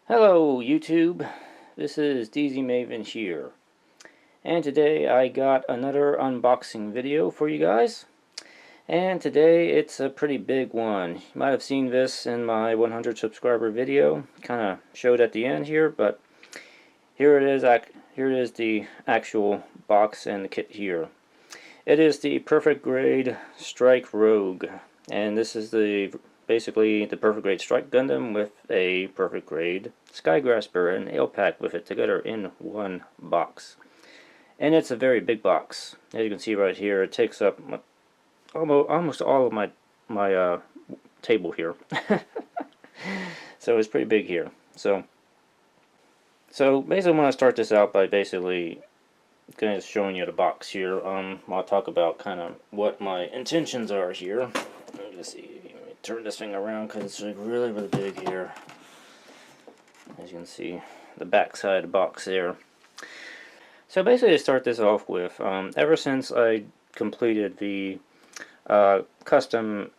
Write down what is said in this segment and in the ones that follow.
Hello YouTube, this is DZ Maven here, and today I got another unboxing video for you guys, and today it's a pretty big one. You might have seen this in my 100 subscriber video, kind of showed at the end here, but here it is. Here it is, the actual box and the kit here. It is the Perfect Grade Strike Rogue, and this is basically the Perfect Grade Strike Gundam with a Perfect Grade Skygrasper and ale pack with it together in one box. And it's a very big box. As you can see right here, it takes up almost all of my table here. So it's pretty big here. So basically I want to start this out by basically kind of showing you the box here. I'll talk about kind of what my intentions are here. Let's see, let me turn this thing around because it's like really big here. As you can see, the back side of the box there. So basically, to start this off with, ever since I completed the custom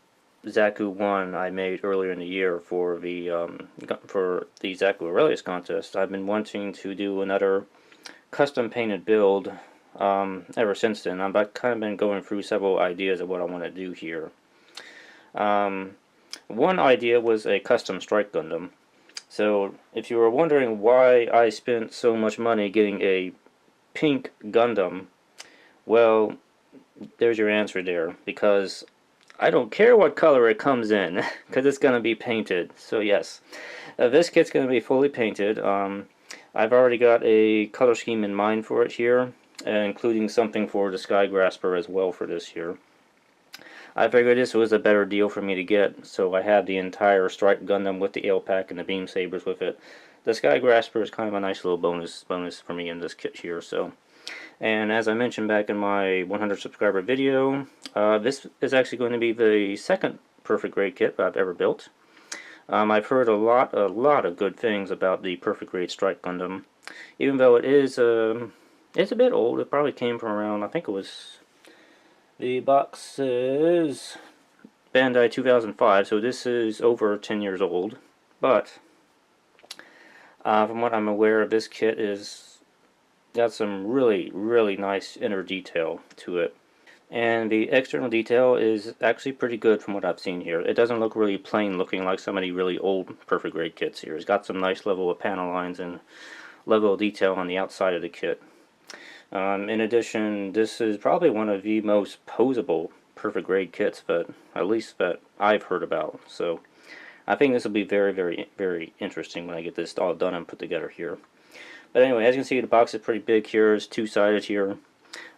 Zaku 1 I made earlier in the year for the Zaku Aurelius contest, I've been wanting to do another custom painted build ever since then. I've kind of been going through several ideas of what I want to do here. One idea was a custom Strike Gundam. So if you were wondering why I spent so much money getting a pink Gundam, well, there's your answer there. Because I don't care what color it comes in, because it's going to be painted. So yes, this kit's going to be fully painted. I've already got a color scheme in mind for it here, including something for the Skygrasper as well for this year. I figured this was a better deal for me to get, so I had the entire Strike Gundam with the ale pack and the beam sabers with it. The Skygrasper is kind of a nice little bonus for me in this kit here. So, and as I mentioned back in my 100 subscriber video, this is actually going to be the second Perfect Grade kit I've ever built. I've heard a lot of good things about the Perfect Grade Strike Gundam, even though it's a bit old. It probably came from around, I think it was, the box says Bandai 2005, so this is over 10 years old. But from what I'm aware of, this kit is got some really nice inner detail to it. And the external detail is actually pretty good from what I've seen here. It doesn't look really plain looking like some of the really old Perfect Grade kits here. It's got some nice level of panel lines and level of detail on the outside of the kit. In addition, this is probably one of the most posable Perfect Grade kits, but at least that I've heard about. So I think this will be very interesting when I get this all done and put together here. But anyway, as you can see, the box is pretty big here. It's two-sided here.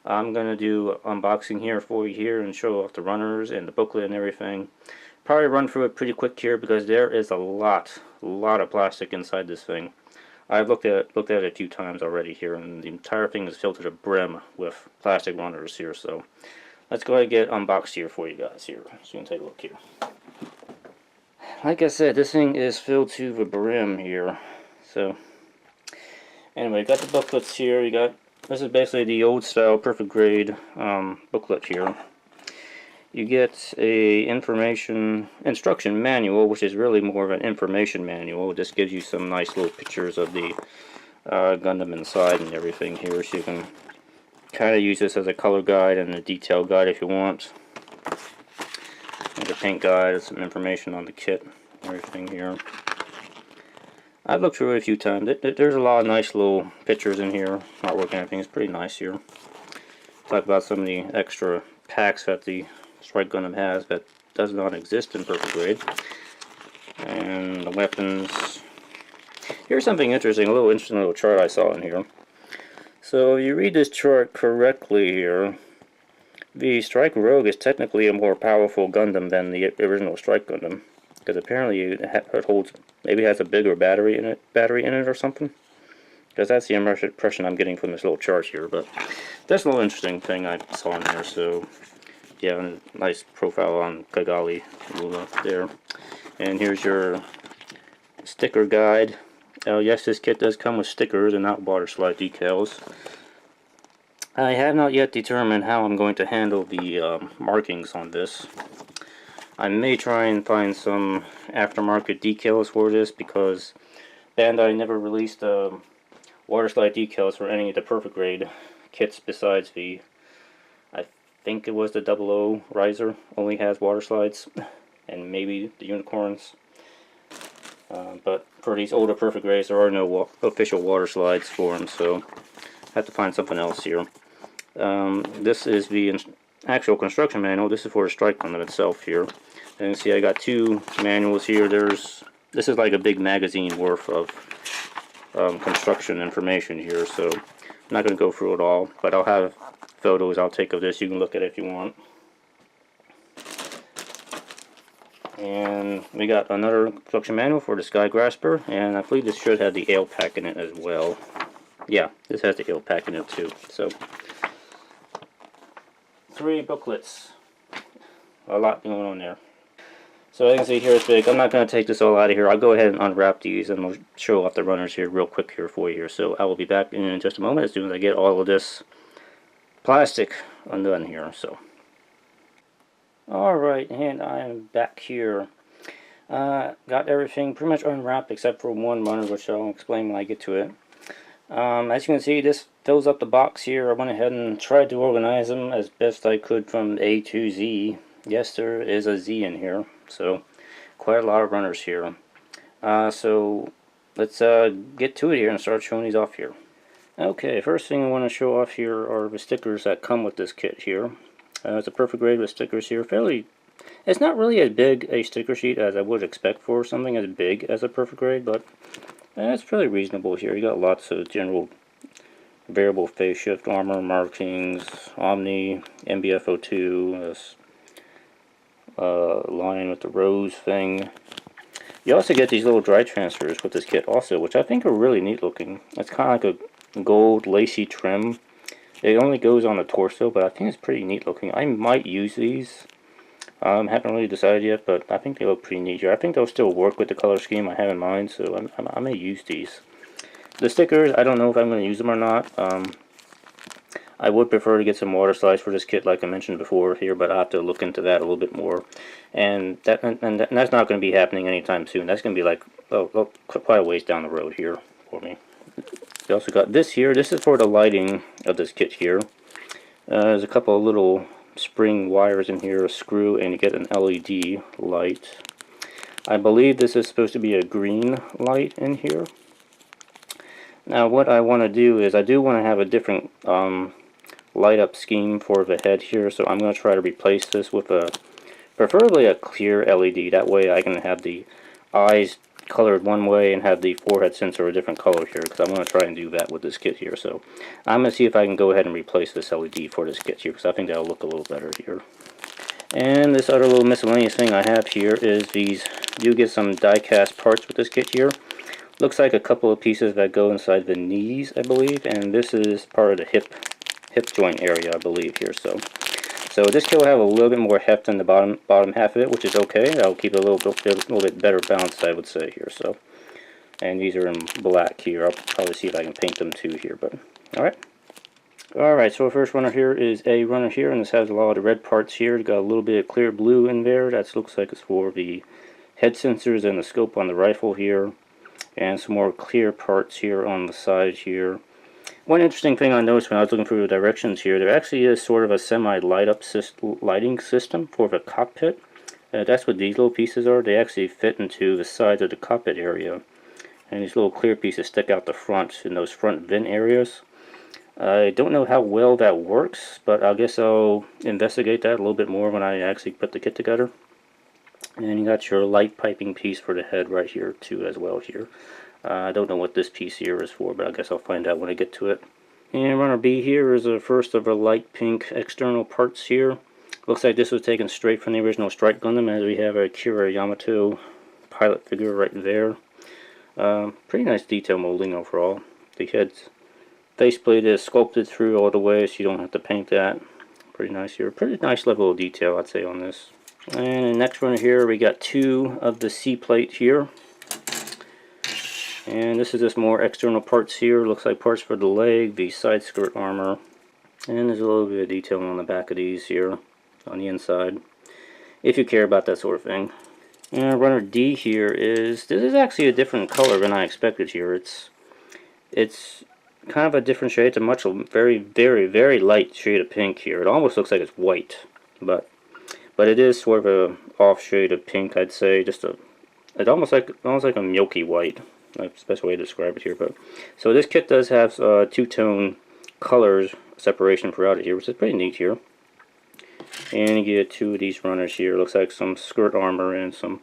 I'm going to do unboxing here for you here and show off the runners and the booklet and everything. Probably run through it pretty quick here because there is a lot of plastic inside this thing. I've looked at it a few times already here, and the entire thing is filled to the brim with plastic runners here. So let's go ahead and get unboxed here for you guys here. So you can take a look here. Like I said, this thing is filled to the brim here. So anyway, got the booklets here. This is basically the old style Perfect Grade booklet here. You get a instruction manual, which is really more of an information manual. It just gives you some nice little pictures of the Gundam inside and everything here, so you can kind of use this as a color guide and a detail guide if you want. And a paint guide, some information on the kit and everything here. I've looked through it a few times. There's a lot of nice little pictures in here, artwork and everything. It's pretty nice here. Talk about some of the extra packs that the Strike Gundam has that does not exist in Perfect Grade. And the weapons. Here's something interesting, a little interesting little chart I saw in here. So if you read this chart correctly here, the Strike Rogue is technically a more powerful Gundam than the original Strike Gundam, because apparently it holds, maybe has a bigger battery in it or something. Because that's the impression I'm getting from this little chart here. But that's a little interesting thing I saw in there. So yeah, a nice profile on Kigali Lula there. And here's your sticker guide. Yes, this kit does come with stickers and not water slide decals. I have not yet determined how I'm going to handle the markings on this. I may try and find some aftermarket decals for this, because Bandai never released water slide decals for any of the Perfect Grade kits besides the, I think it was the 00 Riser, only has water slides, and maybe the Unicorns. But for these older Perfect Grades, there are no official water slides for them, so I have to find something else here. This is the actual construction manual. This is for the strike Gundam itself here. And you see I got two manuals here. This is like a big magazine worth of construction information here, so I'm not going to go through it all, but I'll have photos I'll take of this. You can look at it if you want. And we got another construction manual for the Skygrasper, and I believe this should have the ale pack in it as well. Yeah, this has the ale pack in it too. So 3 booklets. A lot going on there. So as you can see here, it's big. I'm not going to take this all out of here. I'll go ahead and unwrap these and we'll show off the runners here real quick here for you here. So I will be back in just a moment as soon as I get all of this plastic undone here. So, alright, and I am back here. Got everything pretty much unwrapped except for one runner, which I'll explain when I get to it. As you can see, this fills up the box here. I went ahead and tried to organize them as best I could from A to Z. Yes, there is a Z in here, so quite a lot of runners here. So let's get to it here and start showing these off here. Okay, first thing I want to show off here are the stickers that come with this kit here. It's a Perfect Grade with stickers here. It's not really as big a sticker sheet as I would expect for something as big as a Perfect Grade, but it's fairly reasonable here. You got lots of general variable phase shift armor markings, Omni, MBF02, this line with the rose thing. You also get these little dry transfers with this kit also, which I think are really neat looking. It's kind of like a gold lacy trim. It only goes on the torso, but I think it's pretty neat looking. I might use these. Haven't really decided yet, but I think they look pretty neat here. I think they'll still work with the color scheme I have in mind, so I may use these. The stickers, I don't know if I'm going to use them or not. I would prefer to get some water slides for this kit, like I mentioned before here, but I have to look into that a little bit more. And that's not going to be happening anytime soon. That's going to be like quite a ways down the road here for me. We also got this here. This is for the lighting of this kit here. There's a couple of little spring wires in here, a screw, and you get an LED light. I believe this is supposed to be a green light in here. Now what I want to do is I do want to have a different light up scheme for the head here, so I'm going to try to replace this with preferably a clear LED. That way I can have the eyes colored one way and have the forehead sensor a different color here, because I'm going to try and do that with this kit here. So I'm going to see if I can go ahead and replace this LED for this kit here, because I think that'll look a little better here. And this other little miscellaneous thing I have here is these. You get some die-cast parts with this kit here. Looks like a couple of pieces that go inside the knees, I believe, and this is part of the hip joint area, I believe here. So this kit will have a little bit more heft in the bottom half of it, which is okay. That'll keep it a little bit better balanced, I would say here. So, and these are in black here. I'll probably see if I can paint them too here. But all right. So the first runner here is a runner here, and this has a lot of red parts here. It's got a little bit of clear blue in there. That looks like it's for the head sensors and the scope on the rifle here. And some more clear parts here on the side here. One interesting thing I noticed when I was looking through the directions here, there actually is sort of a lighting system for the cockpit. That's what these little pieces are. They actually fit into the sides of the cockpit area. And these little clear pieces stick out the front in those front vent areas. I don't know how well that works, but I guess I'll investigate that a little bit more when I actually put the kit together. And you got your light piping piece for the head right here too as well here. I don't know what this piece here is for, but I guess I'll find out when I get to it. And runner B here is the first of our light pink external parts here. Looks like this was taken straight from the original Strike Gundam, as we have a Kira Yamato pilot figure right there. Pretty nice detail molding overall. The head's faceplate is sculpted through all the way, so you don't have to paint that. Pretty nice here. Pretty nice level of detail, I'd say, on this. And the next one here, we got two of the C plate here. And this is just more external parts here. Looks like parts for the leg, the side skirt armor. And there's a little bit of detail on the back of these here, on the inside, if you care about that sort of thing. And runner D here this is actually a different color than I expected here. It's kind of a different shade. It's a very light shade of pink here. It almost looks like it's white, but it is sort of a off shade of pink, I'd say. It's almost like a milky white. That's the best way to describe it here. But so this kit does have two-tone colors separation throughout it here, which is pretty neat here. And you get two of these runners here. Looks like some skirt armor and some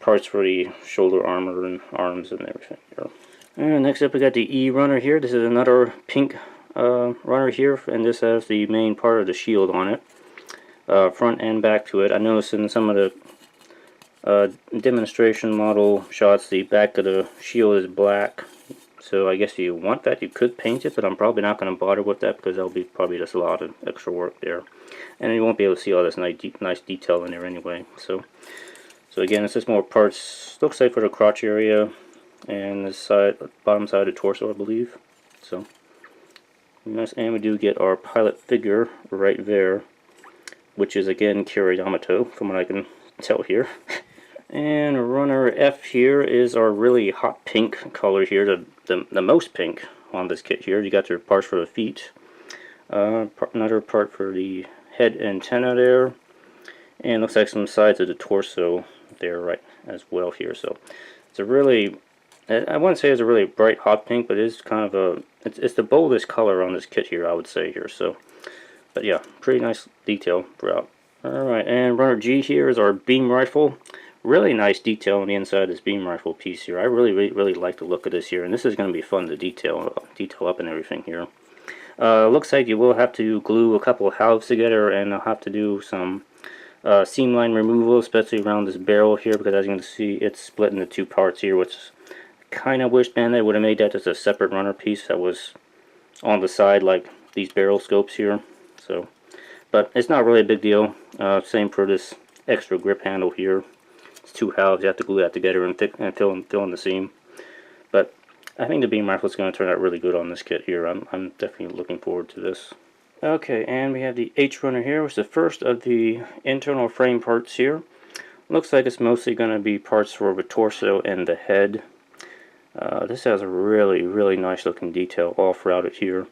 parts for the shoulder armor and arms and everything here. And next up we got the E runner here. This is another pink runner here, and this has the main part of the shield on it, front and back to it. I noticed in some of the demonstration model shots the back of the shield is black, so I guess if you want that you could paint it, but I'm probably not going to bother with that because that'll be probably just a lot of extra work there, and you won't be able to see all this nice detail in there anyway. So again, it's just more parts, looks like for the crotch area and the bottom side of the torso, I believe. So yes, and we do get our pilot figure right there, which is again Kira Yamato from what I can tell here. And runner F here is our really hot pink color here, the most pink on this kit here. You got your parts for the feet, another part for the head antenna there, and looks like some sides of the torso there right as well here. So it's a really, I wouldn't say it's a really bright hot pink, but it's kind of a, it's the boldest color on this kit here, I would say here. So, but yeah, pretty nice detail throughout. Alright, and runner G here is our beam rifle. Really nice detail on the inside of this beam rifle piece here. I really like the look of this here, and this is going to be fun to detail up and everything here. Looks like you will have to glue a couple of halves together, and I'll have to do some seam line removal, especially around this barrel here, because as you can see, it's split into two parts here, which kind of wish Bandai would have made that just a separate runner piece that was on the side like these barrel scopes here. So, but it's not really a big deal. Same for this extra grip handle here. It's two halves. You have to glue that together and fill in the seam. But I think the beam rifle is going to turn out really good on this kit here. I'm definitely looking forward to this. Okay, and we have the H runner here, which is the first of the internal frame parts here. Looks like it's mostly going to be parts for the torso and the head. This has a really nice looking detail all throughout it here.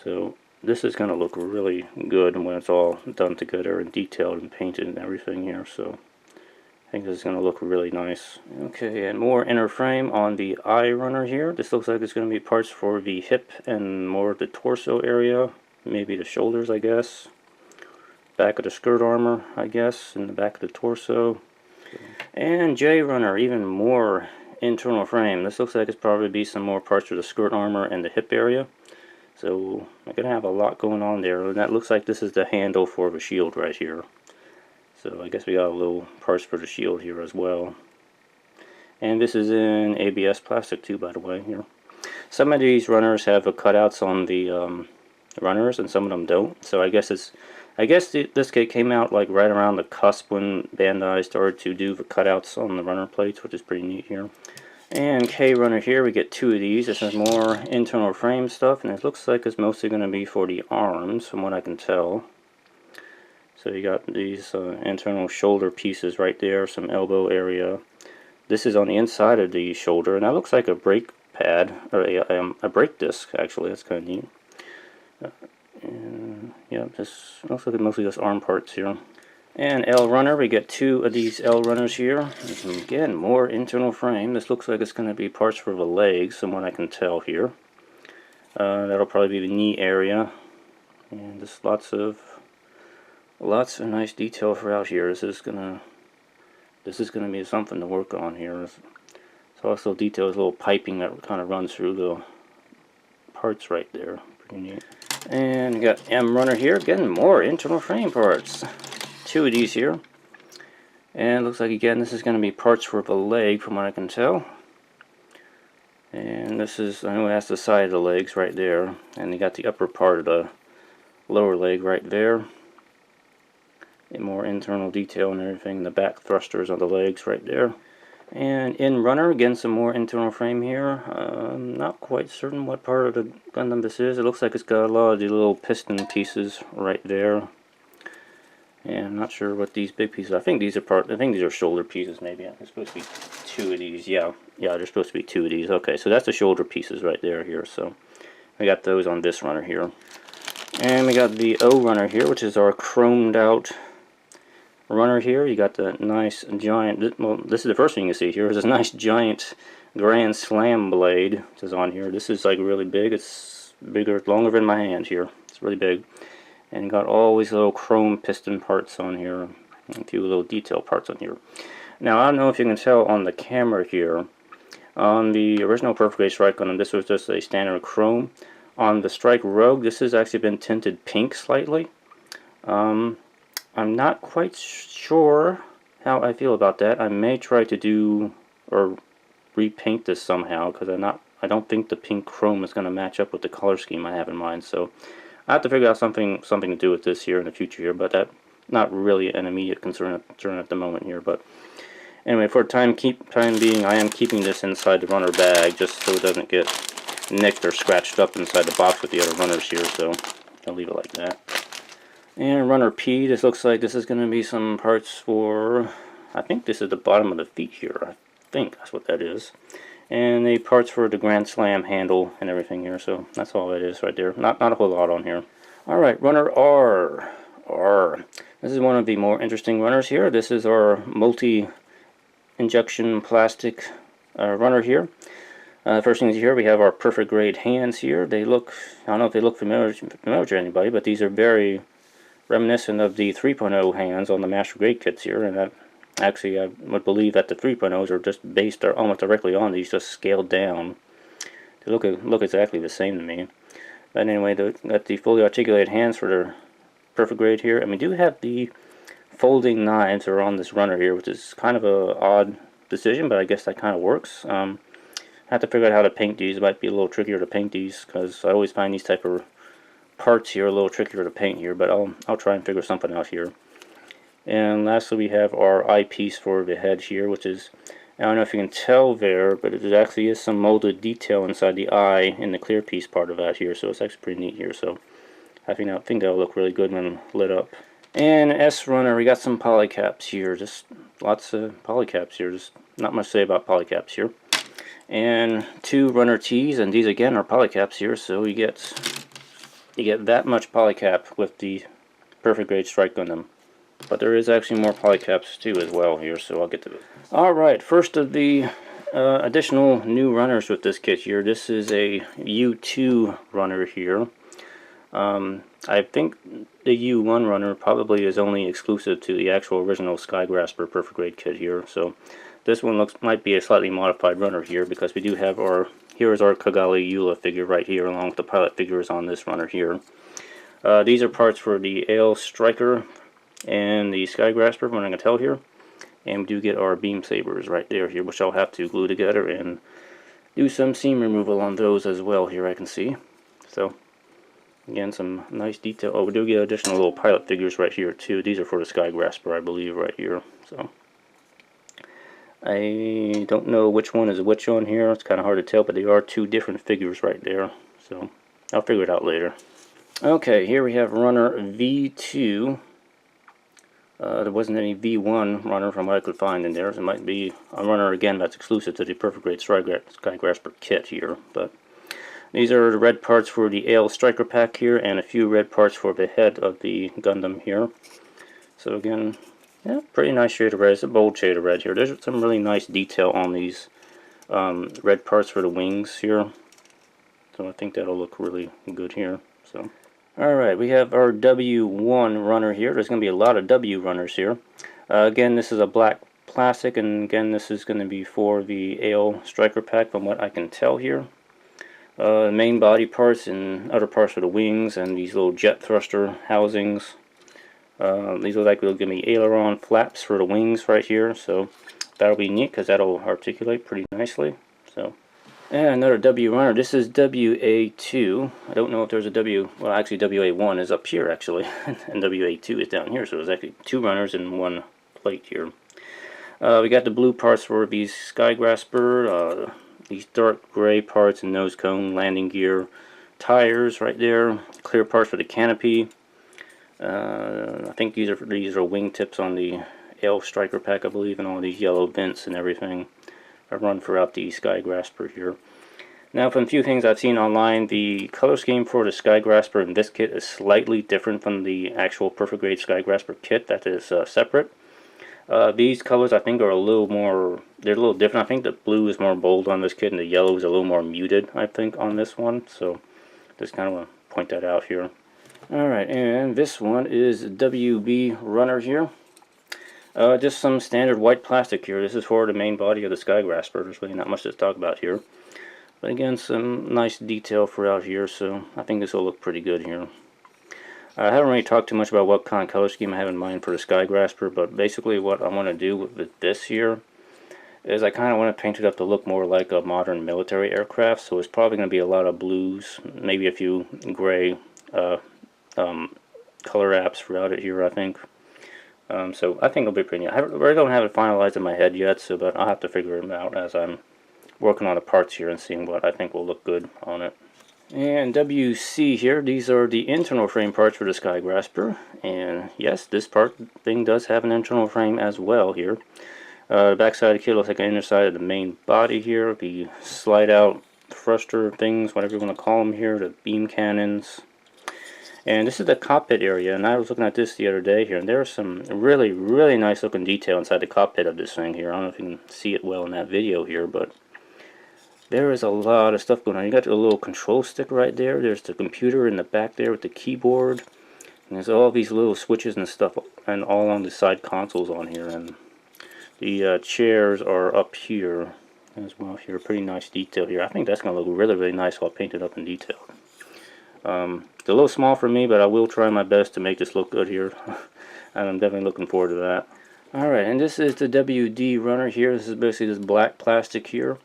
So this is going to look really good when it's all done together and detailed and painted and everything here. So I think this is going to look really nice. Okay, and more inner frame on the eye runner here. This looks like it's going to be parts for the hip and more of the torso area. Maybe the shoulders, I guess. Back of the skirt armor, I guess, and the back of the torso. And J runner, even more internal frame. This looks like it's probably be some more parts for the skirt armor and the hip area. So I'm going to have a lot going on there. And that looks like this is the handle for the shield right here. So I guess we got a little parts for the shield here as well. And this is in ABS plastic too, by the way, here. Some of these runners have cutouts on the runners, and some of them don't. So I guess this kit came out like right around the cusp when Bandai started to do the cutouts on the runner plates, which is pretty neat here. And K runner here, we get two of these. This is more internal frame stuff, and it looks like it's mostly going to be for the arms, from what I can tell. So you got these internal shoulder pieces right there, some elbow area. This is on the inside of the shoulder, and that looks like a brake pad, or a brake disc, actually. That's kind of neat. And yeah, this looks like mostly just arm parts here. And L runner, we get two of these L runners here. And again, more internal frame. This looks like it's going to be parts for the legs, from what I can tell here. That'll probably be the knee area. And just lots of nice detail throughout here. This is gonna be something to work on here. It's also details, little piping that kind of runs through the parts right there. Pretty neat. And we got M runner here, getting more internal frame parts. Two of these here. And looks like again this is going to be parts for the leg, from what I can tell. And this is, I know that's the side of the legs right there. And you got the upper part of the lower leg right there. And more internal detail and everything. The back thrusters on the legs right there. And in runner, again some more internal frame here. I'm not quite certain what part of the Gundam this is. It looks like it's got a lot of the little piston pieces right there. And I'm not sure what these big pieces are. I think these are shoulder pieces maybe. There's supposed to be two of these. Yeah, there's supposed to be two of these. Okay, so that's the shoulder pieces right there here. So we got those on this runner here. And we got the O runner here, which is our chromed out runner here. You got the nice giant, well, this is the first thing you see here, is this nice giant Grand Slam blade, which is on here. This is like really big. It's bigger, longer than my hand here. It's really big. And got all these little chrome piston parts on here, and a few little detail parts on here. Now, I don't know if you can tell on the camera here, on the original Perfect Grade Strike Gundam, this was just a standard chrome. On the Strike Rogue, this has actually been tinted pink slightly. I'm not quite sure how I feel about that. I may try to do, or repaint this somehow, because I don't think the pink chrome is going to match up with the color scheme I have in mind, so I have to figure out something to do with this here in the future here, but that's not really an immediate concern at the moment here. But anyway, for time being, I am keeping this inside the runner bag just so it doesn't get nicked or scratched up inside the box with the other runners here, so I'll leave it like that. And runner P, this looks like this is going to be some parts for, I think this is the bottom of the feet here. I think that's what that is. And the parts for the Grand Slam handle and everything here, so that's all it is right there. Not a whole lot on here. Alright, runner R. This is one of the more interesting runners here. This is our multi-injection plastic runner here. First things here, we have our Perfect Grade hands here. They look, I don't know if they look familiar to anybody, but these are very reminiscent of the 3.0 hands on the Master Grade kits here, and actually, I would believe that the 3.0s are just based almost directly on these, just scaled down. They look exactly the same to me. But anyway, got the fully articulated hands for the Perfect Grade here, and we do have the folding knives are on this runner here, which is kind of a odd decision, but I guess that kind of works. I have to figure out how to paint these. It might be a little trickier to paint these, because I always find these type of parts here a little trickier to paint here, but I'll try and figure something out here. And lastly, we have our eyepiece for the head here, which is, I don't know if you can tell there, but it actually is some molded detail inside the eye in the clear piece part of that here, so it's actually pretty neat here. So I think that'll look really good when lit up. And S runner, we got some polycaps here, just lots of polycaps here, just not much to say about polycaps here. And two runner T's, and these again are polycaps here, so you get that much polycap with the Perfect Grade Strike Gundam. But there is actually more polycaps too as well here, so I'll get to it. Alright, first of the additional new runners with this kit here. This is a U2 runner here. I think the U1 runner probably is only exclusive to the actual original Skygrasper Perfect Grade kit here. So this one might be a slightly modified runner here, because we do have here's our Kigali Eula figure right here, along with the pilot figures on this runner here. These are parts for the Ale Striker and the Skygrasper, from what I can tell here. And we do get our beam sabers right there here, which I'll have to glue together and do some seam removal on those as well here, I can see. So again, some nice detail. Oh, we do get additional little pilot figures right here too. These are for the Skygrasper, I believe, right here. So I don't know which one is which on here. It's kind of hard to tell, but they are two different figures right there. So I'll figure it out later. Okay, here we have runner V2. There wasn't any V1 runner from what I could find in there. So it might be a runner again that's exclusive to the Perfect Grade Skygrasper kit here. But these are the red parts for the Ale Striker pack here, and a few red parts for the head of the Gundam here. So again, yeah, pretty nice shade of red. It's a bold shade of red here. There's some really nice detail on these red parts for the wings here. So I think that'll look really good here. So. Alright, we have our W1 runner here. There's going to be a lot of W runners here. Again, this is a black plastic, and again, this is going to be for the Ale Striker pack from what I can tell here. Main body parts and other parts for the wings, and these little jet thruster housings. These look like they're going to be aileron flaps for the wings right here, so that'll be neat because that'll articulate pretty nicely. So. And another W runner. This is WA2. I don't know if there's a W. Well, actually, WA1 is up here, actually, and WA2 is down here. So there's actually two runners in one plate here. We got the blue parts for these Skygrasper, these dark gray parts and nose cone, landing gear, tires right there, clear parts for the canopy. I think these are wingtips on the L striker pack, I believe, and all these yellow vents and everything are run throughout the Skygrasper here. Now, from a few things I've seen online, the color scheme for the Skygrasper in this kit is slightly different from the actual Perfect Grade Skygrasper kit that is separate. These colors I think are a little more, they're a little different. I think the blue is more bold on this kit and the yellow is a little more muted, I think, on this one. So just kind of want to point that out here. Alright, and this one is WB Runner here. Just some standard white plastic here. This is for the main body of the Skygrasper. There's really not much to talk about here. But again, some nice detail throughout here, so I think this will look pretty good here. I haven't really talked too much about what kind of color scheme I have in mind for the Skygrasper, but basically what I want to do with this here is I kind of want to paint it up to look more like a modern military aircraft, so it's probably going to be a lot of blues, maybe a few gray color apps throughout it here, I think. So I think it'll be pretty neat. I really don't have it finalized in my head yet, so but I'll have to figure it out as I'm working on the parts here and seeing what I think will look good on it. And WC here, these are the internal frame parts for the Skygrasper, and yes, this part thing does have an internal frame as well here. The back side of the kit looks like an inner side of the main body here, the slide out thruster things, whatever you want to call them here, the beam cannons. And this is the cockpit area, and I was looking at this the other day here, and there's some really, really nice looking detail inside the cockpit of this thing here. I don't know if you can see it well in that video here, but there is a lot of stuff going on. You got the little control stick right there. There's the computer in the back there with the keyboard. And there's all these little switches and stuff, and all on the side consoles on here. And the chairs are up here as well here. Pretty nice detail here. I think that's going to look really, really nice while painted up in detail. It's a little small for me, but I will try my best to make this look good here. And I'm definitely looking forward to that. Alright, and this is the WD runner here. This is basically this black plastic here.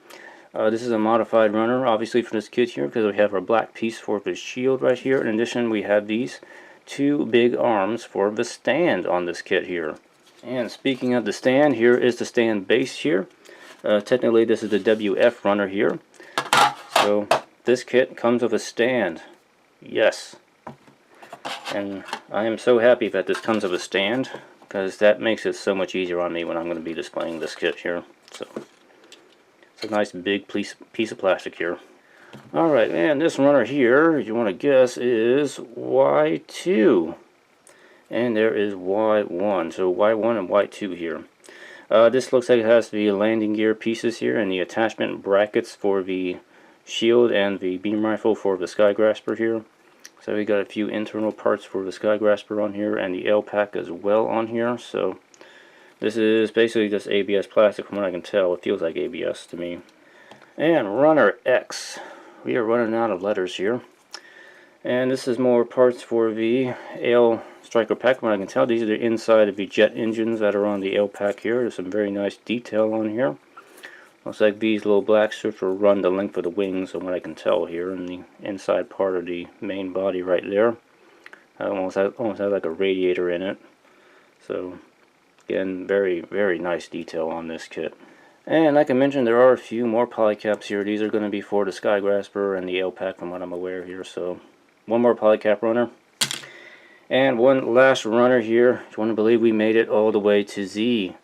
This is a modified runner, obviously, for this kit here, because we have our black piece for the shield right here. In addition, we have these two big arms for the stand on this kit here. And speaking of the stand, here is the stand base here. Technically, this is the WF runner here. So, this kit comes with a stand. Yes. And I am so happy that this comes with a stand, because that makes it so much easier on me when I'm going to be displaying this kit here. So, it's a nice big piece of plastic here. Alright, and this runner here, you want to guess, is Y2. And there is Y1. So Y1 and Y2 here. This looks like it has the landing gear pieces here and the attachment brackets for the shield and the beam rifle for the Skygrasper here. So we got a few internal parts for the Skygrasper on here and the L pack as well on here. So this is basically just ABS plastic from what I can tell. It feels like ABS to me. And runner X. We are running out of letters here. And this is more parts for the L striker pack. From what I can tell, these are the inside of the jet engines that are on the L pack here. There's some very nice detail on here. Looks like these little black strips will run the length of the wings, from what I can tell here, in the inside part of the main body right there. Almost has like a radiator in it. So, again, very, very nice detail on this kit. And like I mentioned, there are a few more polycaps here. These are going to be for the Skygrasper and the L pack, from what I'm aware here. So, one more polycap runner. And one last runner here. You want to believe we made it all the way to Z.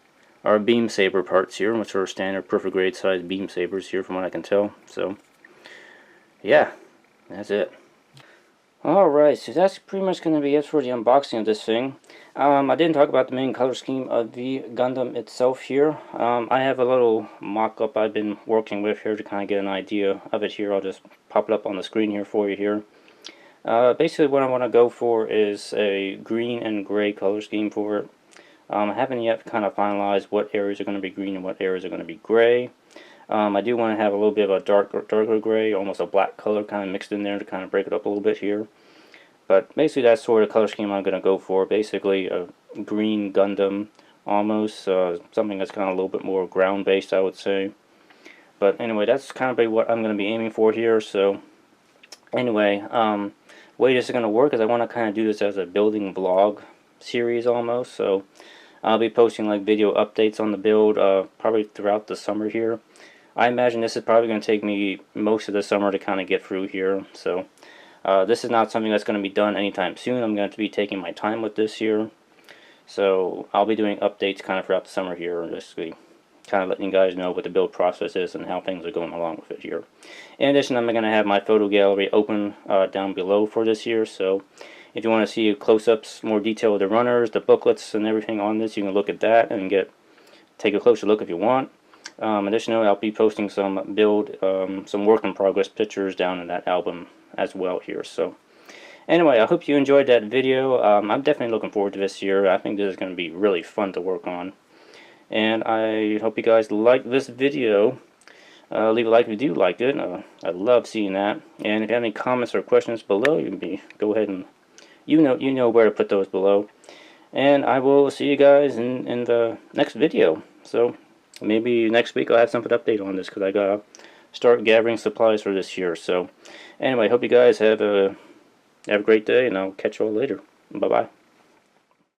Our beam saber parts here, which are standard perfect grade size beam sabers here, from what I can tell. So, yeah, that's it. Alright, so that's pretty much going to be it for the unboxing of this thing. I didn't talk about the main color scheme of the Gundam itself here. I have a little mock-up I've been working with here to kind of get an idea of it here. I'll just pop it up on the screen here for you here. Basically what I want to go for is a green and gray color scheme for it. I haven't yet kind of finalized what areas are going to be green and what areas are going to be gray. I do want to have a little bit of a darker gray, almost a black color kind of mixed in there to kind of break it up a little bit here. But basically that's sort of color scheme I'm going to go for. Basically a green Gundam almost, something that's kind of a little bit more ground based, I would say. But anyway, that's kind of what I'm going to be aiming for here. So anyway, way this is going to work is I want to kind of do this as a building vlog series almost. So I'll be posting like video updates on the build probably throughout the summer here. I imagine this is probably going to take me most of the summer to kind of get through here. So This is not something that's going to be done anytime soon. I'm going to be taking my time with this here. So I'll be doing updates kind of throughout the summer here, and just kind of letting you guys know what the build process is and how things are going along with it here. In addition, I'm going to have my photo gallery open down below for this year. So if you want to see close-ups, more detail of the runners, the booklets, and everything on this, you can look at that and take a closer look if you want. Additionally, I'll be posting some some work in progress pictures down in that album as well here. So anyway, I hope you enjoyed that video. I'm definitely looking forward to this year. I think this is going to be really fun to work on. And I hope you guys like this video. Leave a like if you do like it. I love seeing that. And if you have any comments or questions below, you can go ahead and you know where to put those below. And I will see you guys in the next video. So maybe next week I'll have something to update on this, because I gotta start gathering supplies for this year. So anyway, hope you guys have a great day, and I'll catch you all later. Bye bye.